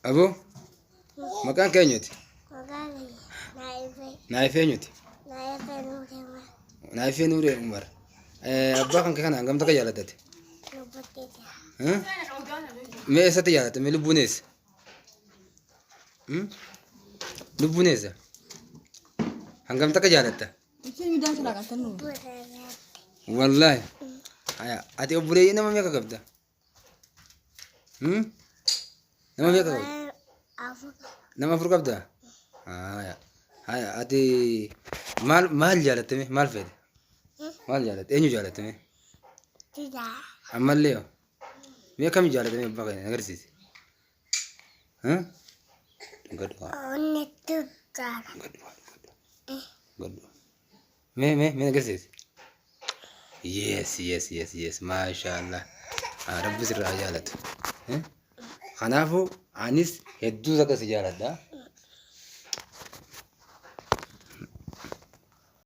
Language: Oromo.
Abo maqaan keenyuti? Naayifee nyuti. Naayifee Nuuree Umar. Abbaa kan kana hangam takka jaalatate? Mee eessatti jaalate? Mee lubbuun eessa? Lubbuun eessa? Hangam takka jaalatta? Wallaahi. Ati obboleeyyii nama meeqa qabda? Nama meeqa qabda? Nama afur qabda? Ati maal jaalatte mee? Maal fedhe? Maal jaalatte? Eenyu jaalatte mee? Ammallee yoo? Mee kam jaalatte mee abbaa keenya agarsiisi? Mee agarsiisi? Yes. Maashaallah. Rabbi sirraa jaalatu. Kanaafuu anis hedduu akka si jaaladha.